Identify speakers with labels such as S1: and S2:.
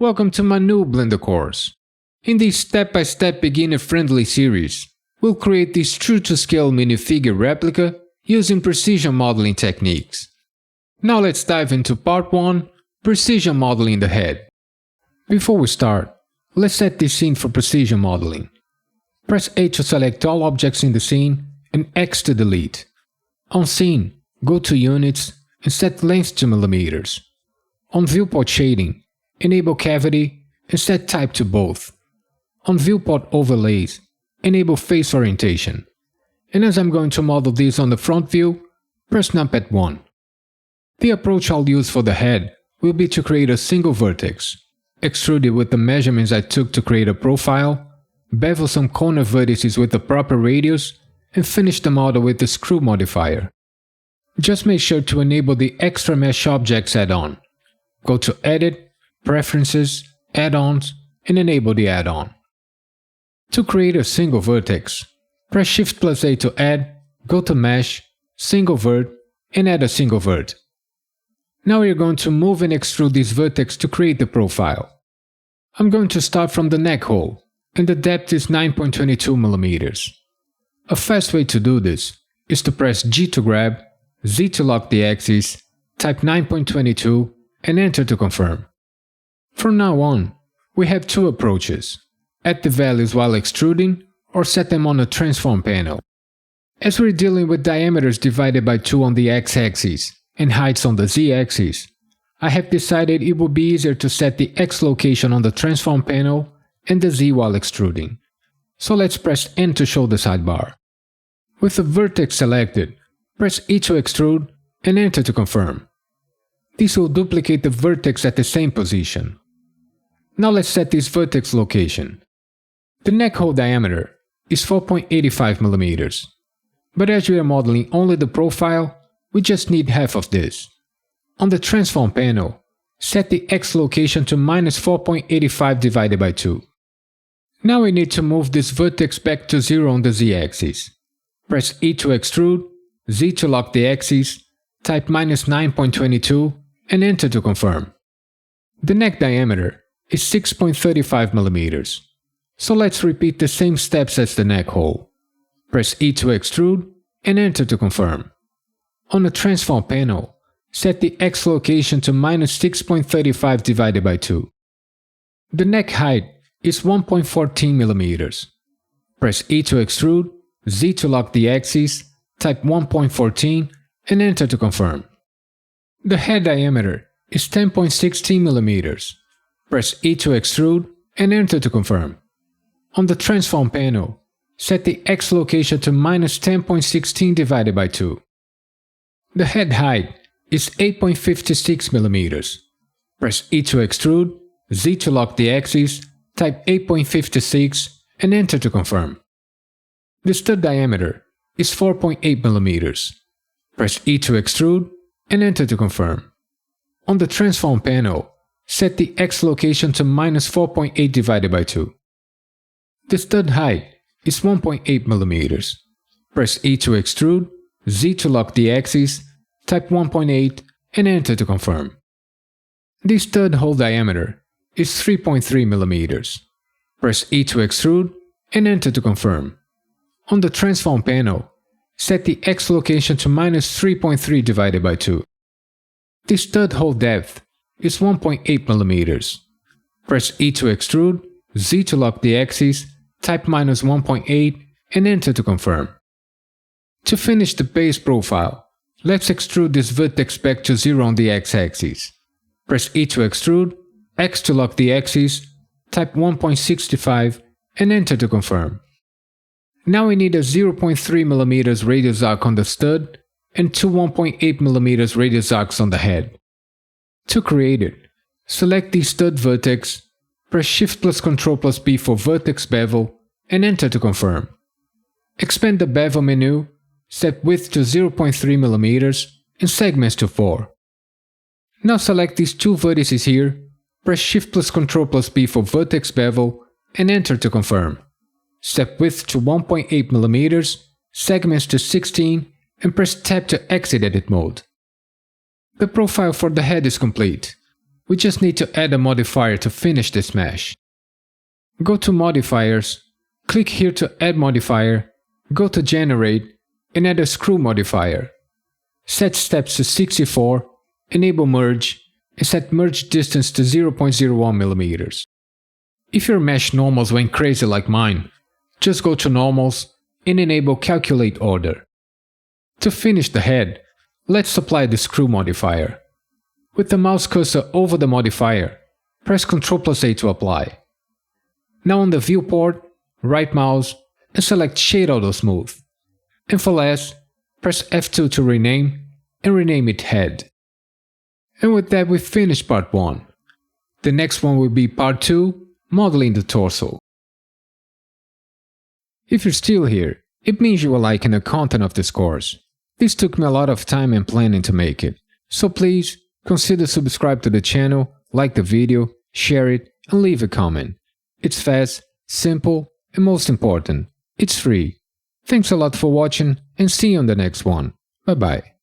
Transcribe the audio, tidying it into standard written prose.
S1: Welcome to my new Blender course. In this step-by-step beginner-friendly series, we'll create this true-to-scale minifigure replica using precision modeling techniques. Now let's dive into part 1, precision modeling the head. Before we start, let's set the scene for precision modeling. Press A to select all objects in the scene and X to delete. On Scene, go to Units and set Length to millimeters. On Viewport Shading, enable Cavity and set Type to both. On Viewport Overlays, enable Face Orientation. And as I'm going to model this on the front view, press Numpad 1. The approach I'll use for the head will be to create a single vertex, extrude it with the measurements I took to create a profile, bevel some corner vertices with the proper radius, and finish the model with the screw modifier. Just make sure to enable the Extra Mesh Objects add-on. Go to Edit, Preferences, Add-ons, and enable the add-on. To create a single vertex, press Shift+A to add, go to Mesh, Single Vert, and add a single vert. Now we are going to move and extrude this vertex to create the profile. I'm going to start from the neck hole, and the depth is 9.22 mm. A fast way to do this is to press G to grab, Z to lock the axis, type 9.22, and enter to confirm. From now on, we have two approaches: add the values while extruding or set them on a transform panel. As we're dealing with diameters divided by 2 on the x-axis and heights on the z-axis, I have decided it would be easier to set the x location on the transform panel and the z while extruding. So let's press N to show the sidebar. With the vertex selected, press E to extrude and enter to confirm. This will duplicate the vertex at the same position. Now let's set this vertex location. The neck hole diameter is 4.85 mm, but as we are modeling only the profile, we just need half of this. On the transform panel, set the x location to -4.85 divided by 2. Now we need to move this vertex back to 0 on the z-axis. Press E to extrude, Z to lock the axis, type -9.22 and enter to confirm. The neck diameter is 6.35 mm, so let's repeat the same steps as the neck hole. Press E to extrude and enter to confirm. On the transform panel, set the x location to -6.35 divided by 2. The neck height is 1.14 mm. Press E to extrude, Z to lock the axis, type 1.14 and enter to confirm. The head diameter is 10.16 mm. Press E to extrude and enter to confirm. On the transform panel, set the x location to -10.16 divided by 2. The head height is 8.56 mm. Press E to extrude, Z to lock the axis, type 8.56 and enter to confirm. The stud diameter is 4.8 mm. Press E to extrude and enter to confirm. On the transform panel, set the x location to -4.8 divided by 2. The stud height is 1.8 mm. Press E to extrude, Z to lock the axis, type 1.8 and enter to confirm. The stud hole diameter is 3.3 mm. Press E to extrude and enter to confirm. On the transform panel, set the x location to -3.3 divided by 2. The stud hole depth is 1.8 mm. Press E to extrude, Z to lock the axis, type -1.8 and enter to confirm. To finish the base profile, let's extrude this vertex back to 0 on the x-axis. Press E to extrude, X to lock the axis, type 1.65 and enter to confirm. Now we need a 0.3 mm radius arc on the stud and two 1.8 mm radius arcs on the head. To create it, select the stud vertex, press Shift plus Ctrl plus B for vertex bevel and enter to confirm. Expand the bevel menu, set width to 0.3 mm and segments to 4. Now select these two vertices here, press Shift plus Ctrl plus B for vertex bevel and enter to confirm. Set width to 1.8 mm, segments to 16 and press Tab to exit edit mode. The profile for the head is complete. we just need to add a modifier to finish this mesh. Go to Modifiers, click here to add modifier, go to Generate, and add a screw modifier. Set steps to 64, enable merge, and set merge distance to 0.01 mm. If your mesh normals went crazy like mine, just go to Normals and enable Calculate Order. To finish the head, let's apply the screw modifier. With the mouse cursor over the modifier, press Ctrl+A to apply. Now on the viewport, right mouse and select Shade Auto Smooth. And for last, press F2 to rename and rename it Head. And with that, we finished part 1. The next one will be part 2, modeling the torso. If you're still here, it means you are liking the content of this course. This took me a lot of time and planning to make it, so please consider subscribe to the channel, like the video, share it, and leave a comment. It's fast, simple, and most important, it's free. Thanks a lot for watching and see you on the next one. Bye bye.